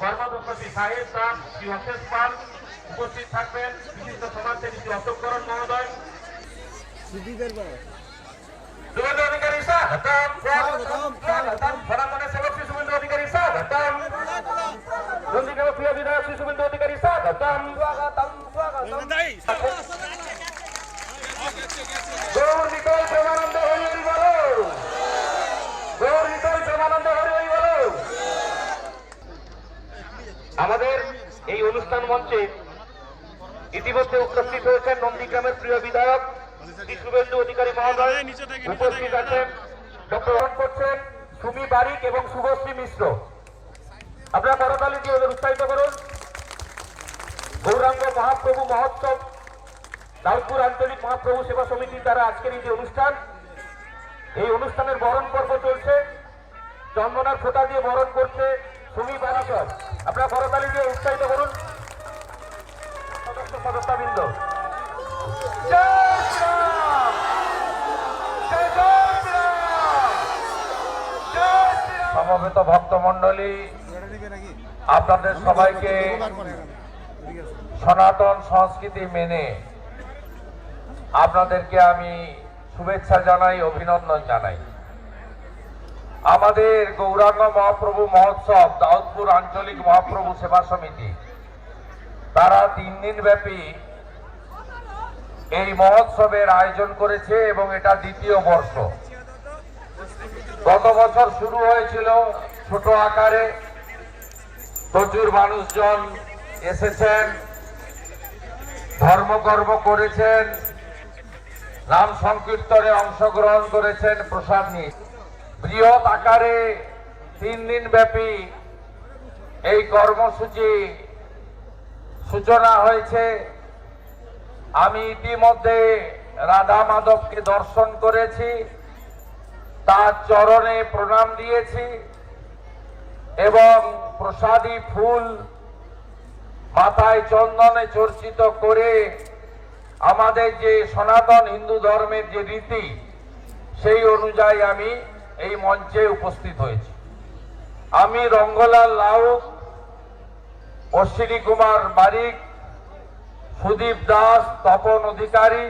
কর্মদক্ষী সাহেব তার শ্রী অশেষ পাল উপস্থিত থাকবেন। বিশিষ্ট সমাজসেবী শ্রী অশোক করণ মহোদয়, শুভেন্দু অধিকারী স্বাগতম, সনাতনের সেবক শ্রী শুভেন্দু অধিকারী স্বাগতম, নন্দীগ্রামের প্রিয় বিধায়ক শ্রী শুভেন্দু অধিকারী স্বাগতম, গৌর নিকল প্রেমানন্দ হরি হরি বলো, গৌর নিকল প্রেমানন্দ হরি হরি বলো। আমাদের এই অনুষ্ঠান মঞ্চে ইতিমধ্যে উপস্থিত হয়েছেন নন্দীগ্রামের প্রিয় বিধায়ক শ্রী শুভেন্দু অধিকারী মহোদয়, উপস্থিত আছেন ডক্টর করছেন সুমি বারিক এবং শুভশ্রী মিশ্র। আপনারা করতালি দিয়ে ওদের উৎসাহিত করুন। গৌরাঙ্গ মহাপ্রভু মহোৎসব দাউদপুর আঞ্চলিক মহাপ্রভু সেবা সমিতির দ্বারা আজকের এই যে অনুষ্ঠান, এই অনুষ্ঠানের বরণ পর্ব চলছে। চন্দনার ফোঁটা দিয়ে বরণ করছে সুমি বারিকর। আপনারা করতালি দিয়ে উৎসাহিত করুন সদস্য সদস্যবৃন্দ। সমবেত ভক্তমন্ডলী, আপনাদের সবাইকে সনাতন সংস্কৃতি মেনে আপনাদেরকে আমি শুভেচ্ছা জানাই, অভিনন্দন জানাই। আমাদের গৌরাঙ্গ মহাপ্রভু মহোৎসব দাউদপুর আঞ্চলিক মহাপ্রভু সেবা সমিতি তারা 3 দিন ব্যাপী এই মহোৎসবের আয়োজন করেছে এবং এটা দ্বিতীয় বর্ষ। গত বছর শুরু হয়েছিল ছোট আকারে, প্রচুর মানুষজন এসেছেন, ধর্মকর্ম করেছেন, নাম সংকীর্তনে অংশগ্রহণ করেছেন, প্রসাদ নিয়ে। বৃহৎ আকারে 3 দিন ব্যাপী এই কর্মসূচি সূচনা হয়েছে। আমি ইতিমধ্যে রাধা মাধবকে দর্শন করেছি, তার চরণে প্রণাম দিয়েছি এবং প্রসাদী ফুল মাথায় চন্দনে চর্চিত করে আমাদের যে সনাতন হিন্দু ধর্মের যে রীতি, সেই অনুযায়ী আমি এই মঞ্চে উপস্থিত হয়েছি। আমি রঙ্গলাল লাউক, অশ্বিনী কুমার বারিক, সুদীপ দাস, তপন অধিকারী,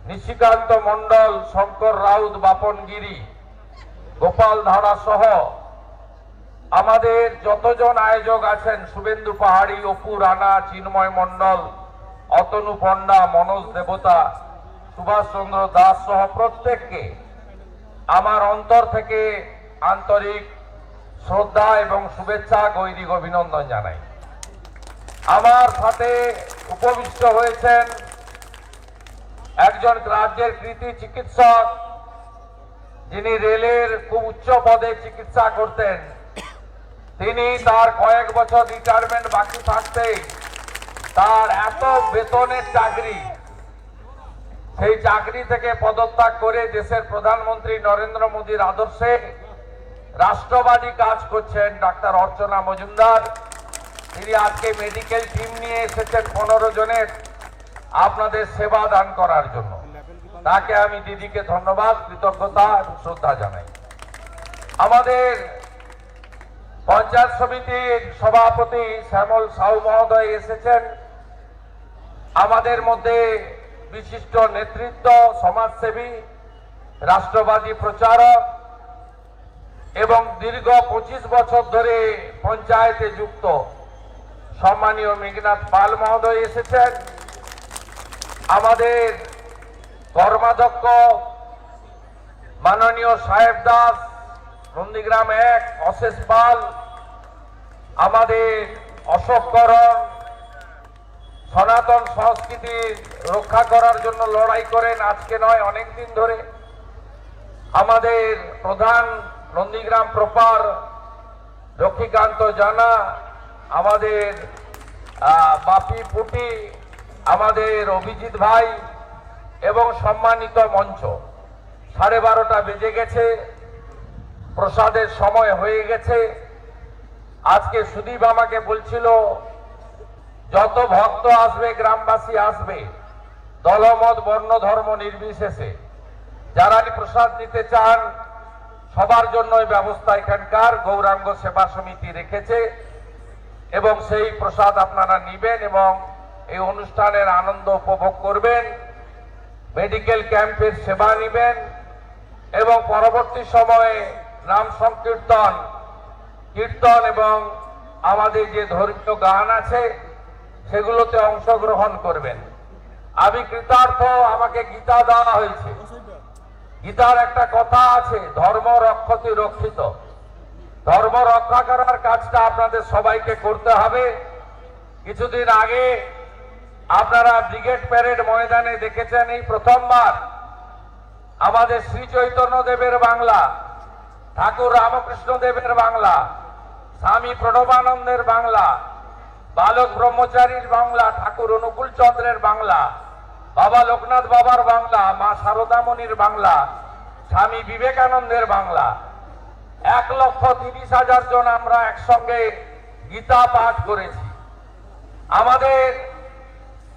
নিশিকান্ত মন্ডল, শঙ্কর রাউত, বাপন গিরি, গোপাল ধারা সহ আমাদের যতজন আয়োজক আছেন, শুভেন্দু পাহাড়ি, অপু রানা, চিন্ময় মন্ডল, অতনু পণ্ডা, মনোজ দেবতা, সুভাষ চন্দ্র দাস সহ প্রত্যেককে আমার অন্তর থেকে আন্তরিক শ্রদ্ধা এবং শুভেচ্ছা, গৈরিক অভিনন্দন জানাই। আমার সাথে উপবিষ্ট হয়েছেন একজন রাজ্যের কৃতি চিকিৎসক, যিনি রেলের খুব উচ্চ পদে চিকিৎসা করতেন। তিনি তার কয়েক বছর রিটায়ারমেন্ট বাকি থাকতে তার এত বেতনের চাকরি, সেই চাকরি থেকে পদত্যাগ করে দেশের প্রধানমন্ত্রী নরেন্দ্র মোদীর আদর্শে রাষ্ট্রবাদী কাজ করছেন ডাক্তার অর্চনা মজুমদার। তিনি আজকে মেডিকেল টিম নিয়ে এসেছেন 15 জনের আপনাদের সেবা দান করার জন্য। তাকে আমি দিদিকে ধন্যবাদ, কৃতজ্ঞতা এবং শ্রদ্ধা জানাই। আমাদের পঞ্চায়েত সমিতির সভাপতি শ্যামল সাউ মহোদয় এসেছেন। আমাদের মধ্যে বিশিষ্ট নেতৃত্ব, সমাজসেবী, রাষ্ট্রবাদী প্রচারক এবং দীর্ঘ 25 বছর ধরে পঞ্চায়েতে যুক্ত সম্মানীয় মেঘনাথ পাল মহোদয় এসেছেন। আমাদের কর্মাধ্যক্ষ মাননীয় সাহেব দাস, নন্দীগ্রাম 1, অশেষ পাল, আমাদের অশোক করণ, সনাতন সংস্কৃতি রক্ষা করার জন্য লড়াই করেন, আজকে নয় অনেক দিন ধরে। আমাদের প্রধান নন্দীগ্রাম প্রপার লক্ষ্মীকান্ত জানা, আমাদের বাপি পুটি, আমাদের অভিজিৎ ভাই এবং সম্মানিত মঞ্চ। 12:30 বেজে গেছে, প্রসাদের সময় হয়ে গেছে। আজকে সুদীপ আমাকে বলছিল যত ভক্ত আসবে, গ্রামবাসী আসবে, দলমত বর্ণ ধর্ম নির্বিশেষে যারা প্রসাদ নিতে চান সবার জন্য ব্যবস্থা এখানকার গৌরাঙ্গ সেবা সমিতি রেখেছে। এবং সেই প্রসাদ আপনারা নিবেন এবং এই অনুষ্ঠানের আনন্দ উপভোগ করবেন, মেডিকেল ক্যাম্পের সেবা নিবেন এবং পরবর্তী সময়ে নাম সংকীর্তন, কীর্তন এবং আমাদের যে ধর্মীয় গান আছে সেগুলোতে অংশগ্রহণ করবেন। আমি কৃতার্থ, আমাকে গীতা দেওয়া হয়েছে। গীতার একটা কথা আছে, ধর্ম রক্ষতি রক্ষিত। ধর্ম রক্ষা করার কাজটা আপনাদের সবাইকে করতে হবে। কিছুদিন আগে আপনারা ব্রিগেড প্যারেড ময়দানে দেখেছেন, এই প্রথমবার আমাদের শ্রী চৈতন্য দেবের বাংলা, ঠাকুর রামকৃষ্ণ দেবের বাংলা, স্বামী প্রণবানন্দের বাংলা, বালক ব্রহ্মচারীর বাংলা, ঠাকুর অনুকূল চন্দ্রের বাংলা, বাবা লোকনাথ বাবার বাংলা, মা শারদামণির বাংলা, স্বামী বিবেকানন্দের বাংলা, 1,30,000 জন আমরা একসঙ্গে গীতা পাঠ করেছি। আমাদের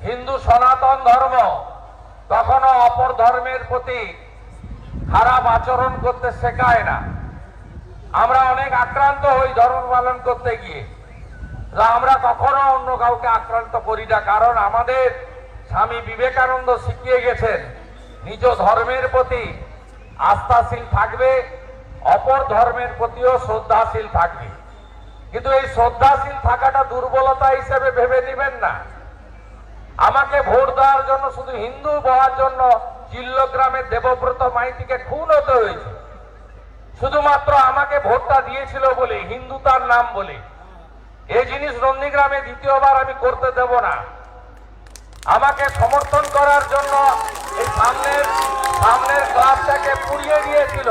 হিন্দু সনাতন ধর্ম কখনো অপর ধর্মের প্রতি খারাপ আচরণ করতে শেখায় না। আমরা অনেক আক্রান্ত হই ধর্ম পালন করতে গিয়ে, আমরা কখনো অন্য কাউকে আক্রান্ত করি না, কারণ আমাদের স্বামী বিবেকানন্দ শিখিয়ে গেছেন নিজ ধর্মের প্রতি আস্থাশীল থাকবে, অপর ধর্মের প্রতিও শ্রদ্ধাশীল থাকবে। কিন্তু এই শ্রদ্ধাশীল থাকাটা দুর্বলতা হিসেবে ভেবে নেবেন না। আমাকে ভোট দেওয়ার জন্য, শুধু হিন্দু হওয়ার জন্য চিল্লগ্রামের দেবব্রত মাইতিকে খুন হতে হয়েছে, শুধুমাত্র আমাকে ভোটটা দিয়েছিল বলে, হিন্দু তার নাম বলে। এই জিনিস নন্দীগ্রামে দ্বিতীয়বার আমি করতে দেব না। আমাকে সমর্থন করার জন্য এই সামনের ক্লাবটাকে পুড়িয়ে দিয়েছিল।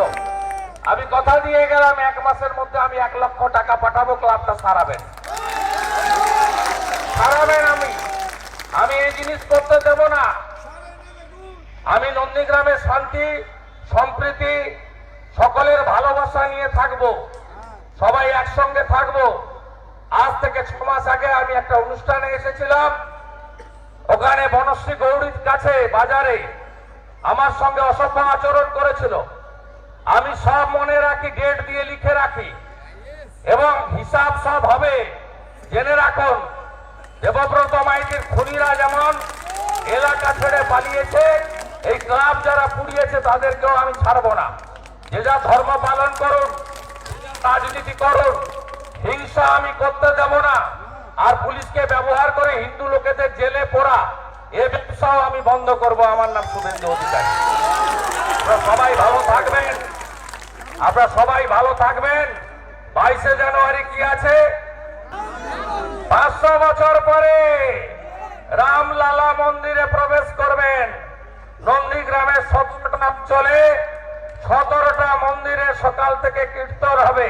আমি কথা দিয়ে গেলাম 1 মাসের মধ্যে আমি 1 লক্ষ টাকা পাঠাবো, ক্লাবটা সারাবেন। আমি এই জিনিস করতে দেব না। আমি নন্দীগ্রামের শান্তি সম্প্রীতি সকলের ভালোবাসা নিয়ে থাকবো, সবাই একসঙ্গে থাকবো। আজ থেকে 6 মাস আগে আমি একটা অনুষ্ঠানে এসেছিলাম, ওখানে বনশ্রী গৌরীর কাছে বাজারে আমার সঙ্গে অসভ্য আচরণ করেছিল। আমি সব মনে রাখি, ডেট দিয়ে লিখে রাখি এবং হিসাব সব হবে। জেনে রাখুন, দেবব্রত মাইতির খুনিরা যেমন এলাকা ছেড়ে পালিয়েছে, এই ক্লাব যারা পুড়িয়েছে তাদেরকেও আমি ছাড়বো না। যে যা ধর্ম পালন করুন, রাজনীতি করুন, হিংসা আমি করতে দেব না। আর পুলিশকে ব্যবহার করে হিন্দু লোকেদের জেলে পোড়া, এ ব্যবসাও আমি বন্ধ করব। আমার নাম শুভেন্দু অধিকারী। আপনারা সবাই ভালো থাকবেন, আপনারা সবাই ভালো থাকবেন। 22শে জানুয়ারি কি আছে? 500 বছর পরে রামলালা মন্দিরে প্রবেশ করবেন। নন্দীগ্রামের 17টা অঞ্চলে 17টা মন্দিরে সকাল থেকে কীর্তন হবে,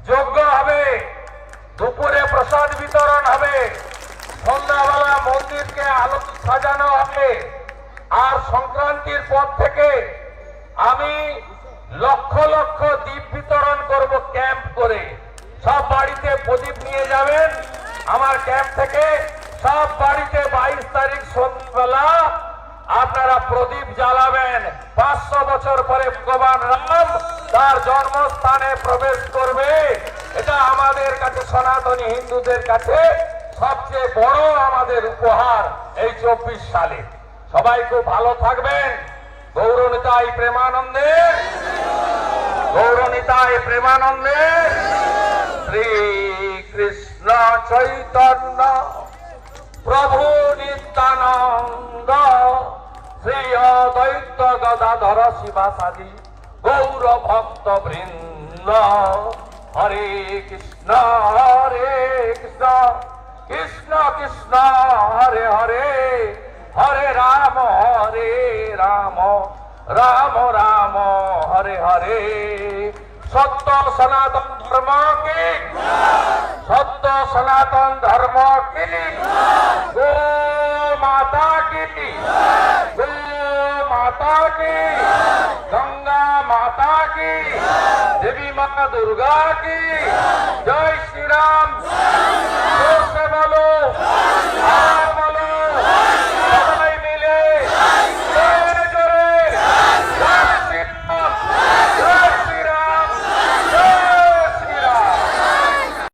যজ্ঞ হবে, দুপুরে প্রসাদ বিতরণ হবে, সন্ধ্যাবেলা মন্দিরকে আলো সাজানো হবে। আর সংক্রান্তির পর থেকে আমি লক্ষ লক্ষ দ্বীপ বিতরণ করব ক্যাম্প করে। সব বাড়িতে প্রদীপ নিয়ে যাবেন আমার ক্যাম্প থেকে। সব বাড়িতে 22 তারিখ সন্ধ্যাবেলা আপনারা প্রদীপ জ্বালাবেন। 500 বছর পরে ভগবান রাম তার জন্মস্থানে প্রবেশ করবে। এটা আমাদের কাছে, সনাতনী হিন্দুদের কাছে সবচেয়ে বড় আমাদের উপহার এই 24 সালে। সবাই খুব ভালো থাকবেন। গৌরনিতাই প্রেমানন্দে, গৌরনিতাই প্রেমানন্দে। শ্রী কৃষ্ণ চৈতন্য প্রভু নিত্যানন্দ, শ্রী অদ্বৈত গদাধর শিবাসাদি গৌর ভক্ত বৃন্দ। হরে কৃষ্ণ কৃষ্ণ কৃষ্ণ হরে হরে, হরে রাম রাম রাম হরে হরে। সত্য সনাতন ধর্ম কি, সত্য সনাতন ধর্ম কি, গো মাতা কি, গো মাতা কি, গঙ্গা মাতা কি, দেবী মা দুর্গা কি জয়।